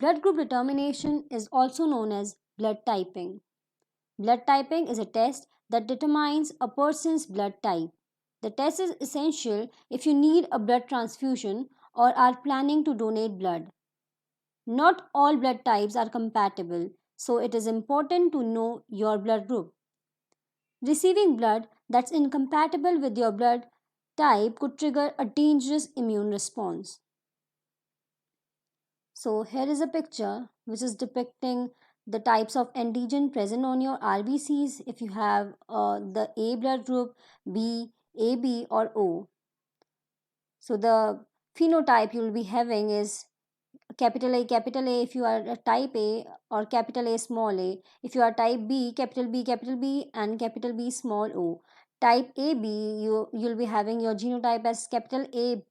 Blood group determination is also known as blood typing. Blood typing is a test that determines a person's blood type. The test is essential if you need a blood transfusion or are planning to donate blood. Not all blood types are compatible, so it is important to know your blood group. Receiving blood that's incompatible with your blood type could trigger a dangerous immune response. So, here is a picture which is depicting the types of antigen present on your RBCs if you have the A blood group, B, AB, or O. So, the phenotype you will be having is capital A if you are a type A, or capital A small a if you are type B, capital B, and capital B small o. Type AB, you'll be having your genotype as capital A,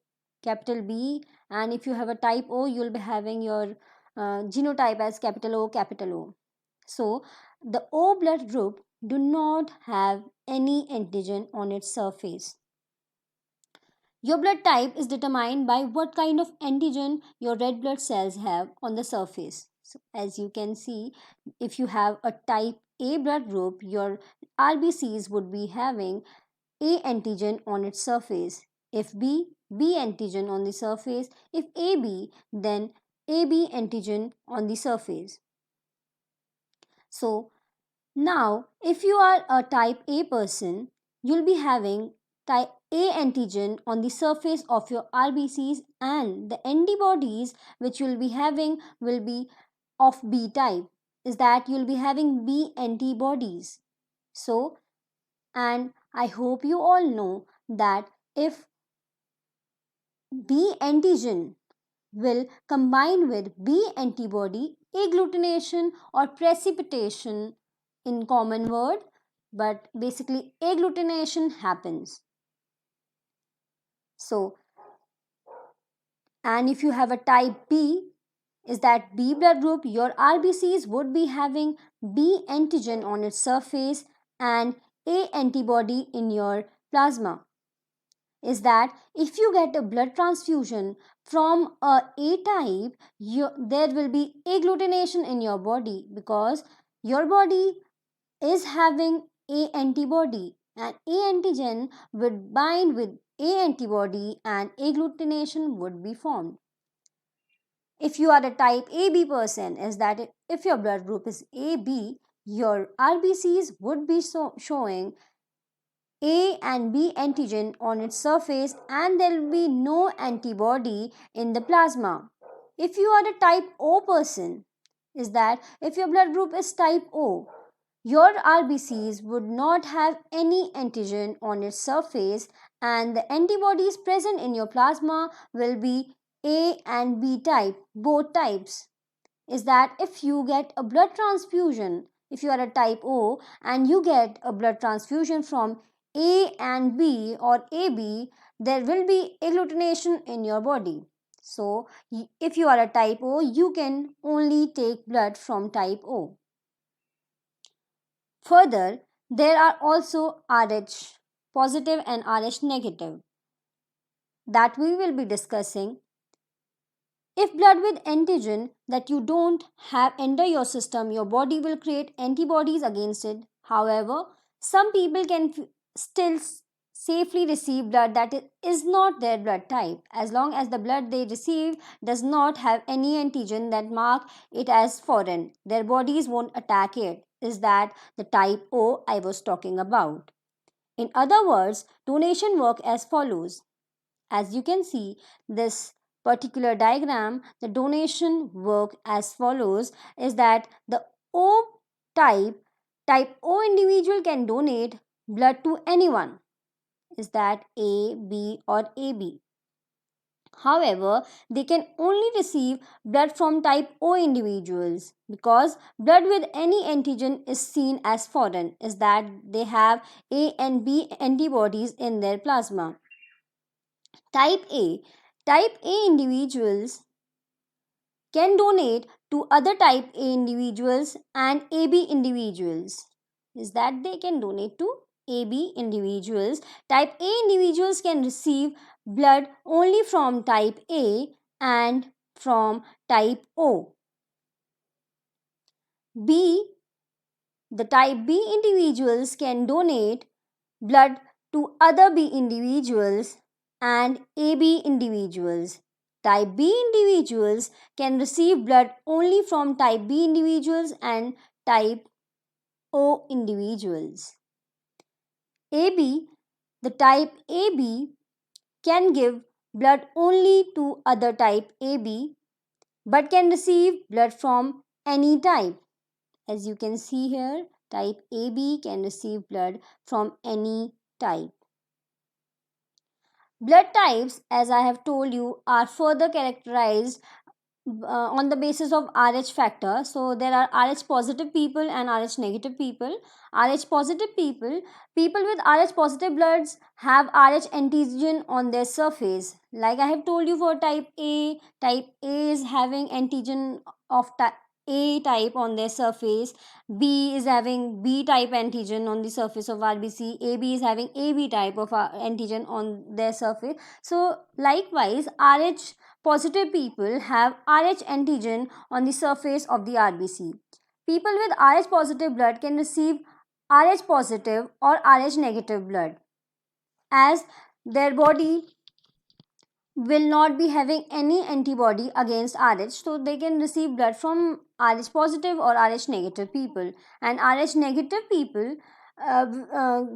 capital B, and if you have a type O, you'll be having your genotype as capital O, capital O. So the O blood group do not have any antigen on its surface. Your blood type is determined by what kind of antigen your red blood cells have on the surface. So, as you can see, if you have a type A blood group, your RBCs would be having A antigen on its surface. If B, B antigen on the surface. If AB, then AB antigen on the surface. So, now if you are a type A person, you'll be having type A antigen on the surface of your RBCs, and the antibodies which you'll be having will be of B type, is that you'll be having B antibodies. So, and I hope you all know that if B antigen will combine with B antibody, agglutination or precipitation in common word, but basically agglutination happens. So, and if you have a type B, is that B blood group, your RBCs would be having B antigen on its surface and A antibody in your plasma. Is that if you get a blood transfusion from A type, there will be agglutination in your body because your body is having A antibody, and A antigen would bind with A antibody and agglutination would be formed. If you are a type AB person, is that if your blood group is AB, your RBCs would be showing A and B antigen on its surface and there will be no antibody in the plasma. If you are a type O person, is that if your blood group is type O, your RBCs would not have any antigen on its surface and the antibodies present in your plasma will be A and B type, both types. Is that if you get a blood transfusion, if you are a type O and you get a blood transfusion from A and B or AB, there will be agglutination in your body. So, if you are a type O, you can only take blood from type O. Further, there are also RH positive and RH negative that we will be discussing. If blood with antigen that you don't have enter your system, your body will create antibodies against it. However, some people can still safely receive blood that is not their blood type as long as the blood they receive does not have any antigen that mark it as foreign. Their bodies won't attack it. Is that the type O I was talking about? In other words, donation work as follows. As you can see, this particular diagram, the donation work as follows is that the O type, type O individual can donate blood to anyone. Is that A, B or AB. However, they can only receive blood from type O individuals because blood with any antigen is seen as foreign, is that they have A and B antibodies in their plasma. Type A. Type A individuals can donate to other type A individuals and AB individuals. Is that they can donate to AB individuals. Type A individuals can receive blood only from type A and from type O. B, the type B individuals can donate blood to other B individuals, and AB individuals. Type B individuals can receive blood only from type B individuals and type O individuals. AB, the type AB can give blood only to other type AB but can receive blood from any type. As you can see here, type AB can receive blood from any type. Blood types, as I have told you, are further characterized on the basis of Rh factor. So there are Rh positive people and Rh negative people. Rh positive people, people with Rh positive bloods have Rh antigen on their surface. Like I have told you for type A is having antigen of A type on their surface. B is having B type antigen on the surface of RBC. AB is having AB type of antigen on their surface. So likewise, Rh positive people have Rh antigen on the surface of the RBC. People with Rh positive blood can receive Rh positive or Rh negative blood, as their body will not be having any antibody against Rh, so they can receive blood from Rh positive or Rh negative people. And Rh negative people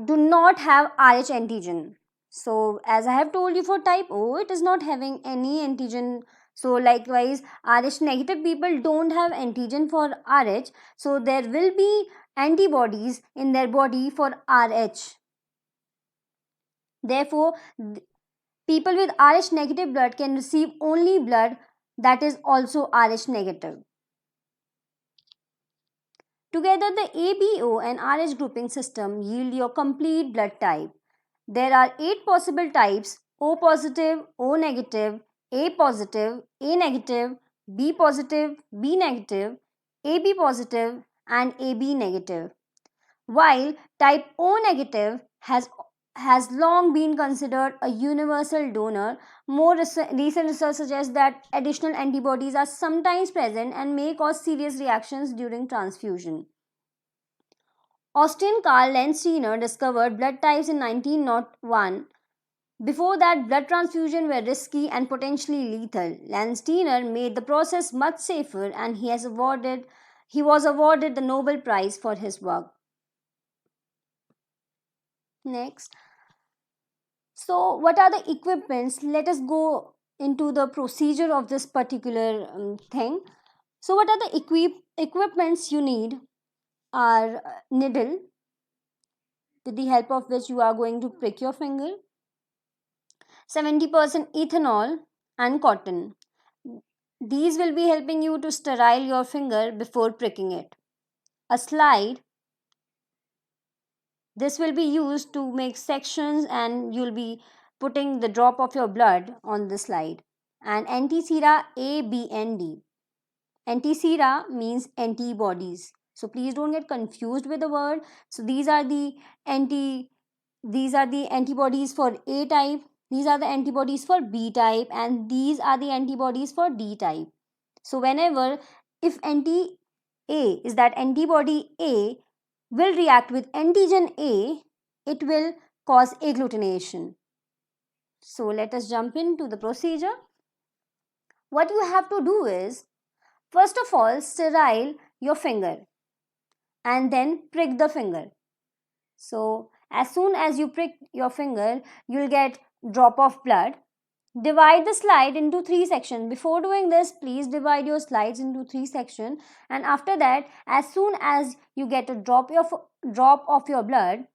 do not have Rh antigen. So, as I have told you for type O, it is not having any antigen. So, likewise, Rh negative people don't have antigen for Rh, so there will be antibodies in their body for Rh. Therefore, people with Rh negative blood can receive only blood that is also Rh negative. Together, the ABO and Rh grouping system yield your complete blood type. There are 8 possible types: O positive, O negative, A positive, A negative, B positive, B negative, AB positive, and AB negative. While type O negative has long been considered a universal donor, more recent research suggests that additional antibodies are sometimes present and may cause serious reactions during transfusion. Austin Carl Landsteiner discovered blood types in 1901. Before that, blood transfusion were risky and potentially lethal. Landsteiner made the process much safer, and he was awarded the Nobel Prize for his work. Next. So, what are the equipments? Let us go into the procedure of this particular thing. So, what are the equipments you need? Are needle, with the help of which you are going to prick your finger, 70% ethanol, and cotton. These will be helping you to sterile your finger before pricking it. A slide. This will be used to make sections, and you'll be putting the drop of your blood on the slide. And anti-sera A, B, and D. Anti-sera means antibodies. So please don't get confused with the word. So these are the antibodies for A type, these are the antibodies for B type, and these are the antibodies for D type. So whenever, if anti A is that antibody A will react with antigen A, it will cause agglutination. So let us jump into the procedure. What you have to do is, first of all, sterile your finger and then prick the finger. So as soon as you prick your finger, you'll get drop of blood. Divide the slide into 3 sections. Before doing this, please divide your slides into 3 sections, and after that, as soon as you get a drop of your blood,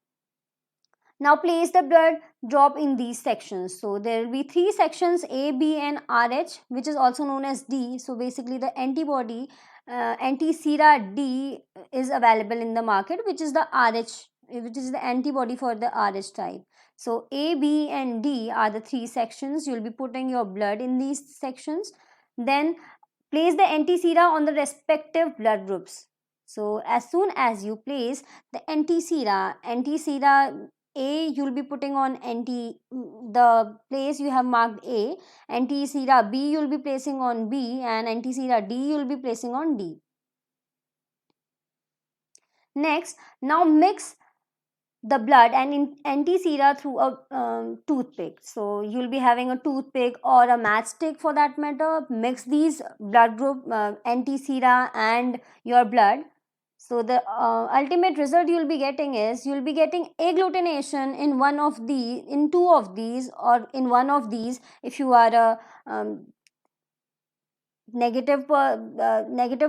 now place the blood drop in these sections. So there will be 3 sections, A, B, and RH, which is also known as D. So basically the antibody anti-sera D is available in the market, which is the RH, which is the antibody for the RH type. So A, B, and D are the 3 sections. You will be putting your blood in these sections. Then place the anti-sera on the respective blood groups. So as soon as you place the anti-sera A, you will be putting on the place you have marked A. Anti-sera B you will be placing on B, and anti-sera D you will be placing on D. Next, now mix the blood and anti-sera through a toothpick. So you'll be having a toothpick or a matchstick for that matter. Mix these blood group anti-sera and your blood. So the ultimate result you'll be getting is you'll be getting agglutination in in two of these, or in one of these if you are a negative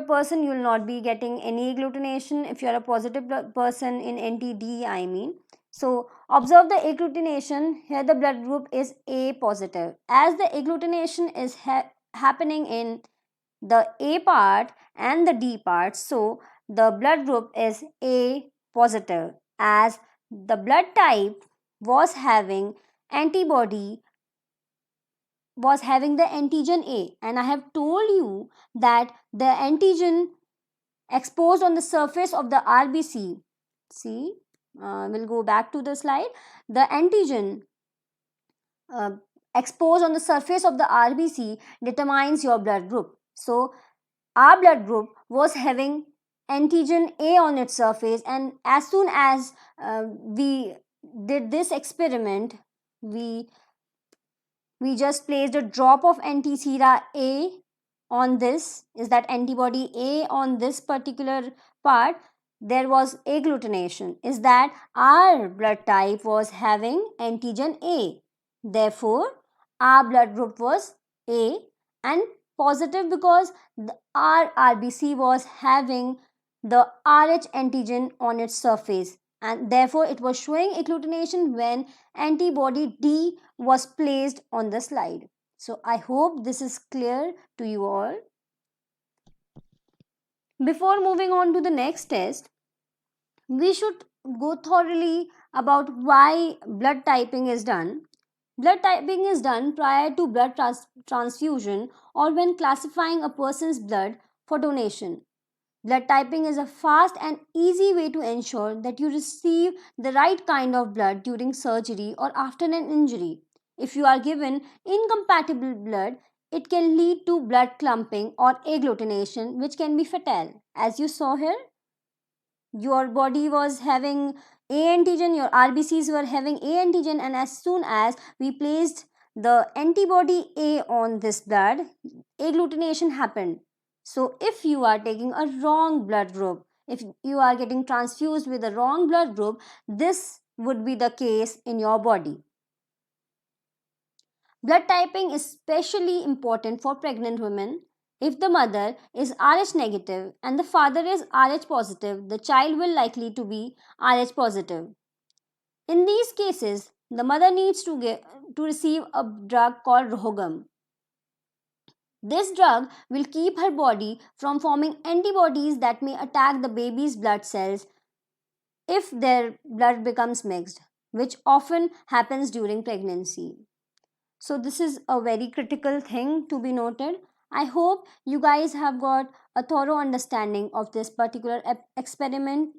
person. You will not be getting any agglutination. If you are a positive person in NTD, I mean. So observe the agglutination. Here the blood group is A positive. As the agglutination is happening in the A part and the D part, so the blood group is A positive, as the blood type was having antibody, was having the antigen A, and I have told you that the antigen exposed on the surface of the RBC, see, we'll go back to the slide. The antigen uh, exposed on the surface of the RBC determines your blood group. So our blood group was having antigen A on its surface, and as soon as we did this experiment, we we just placed a drop of anti-sera A on this, is that antibody A on this particular part. There was agglutination, is that our blood type was having antigen A. Therefore, our blood group was A and positive, because our RBC was having the Rh antigen on its surface, and therefore it was showing agglutination when antibody D was placed on the slide. So I hope this is clear to you all. Before moving on to the next test, we should go thoroughly about why blood typing is done. Blood typing is done prior to blood transfusion or when classifying a person's blood for donation. Blood typing is a fast and easy way to ensure that you receive the right kind of blood during surgery or after an injury. If you are given incompatible blood, it can lead to blood clumping or agglutination, which can be fatal. As you saw here, your body was having A antigen, your RBCs were having A antigen, and as soon as we placed the antibody A on this blood, agglutination happened. So, if you are taking a wrong blood group, if you are getting transfused with a wrong blood group, this would be the case in your body. Blood typing is especially important for pregnant women. If the mother is Rh negative and the father is Rh positive, the child will likely to be Rh positive. In these cases, the mother needs to receive a drug called Rohgam. This drug will keep her body from forming antibodies that may attack the baby's blood cells if their blood becomes mixed, which often happens during pregnancy. So, this is a very critical thing to be noted. I hope you guys have got a thorough understanding of this particular experiment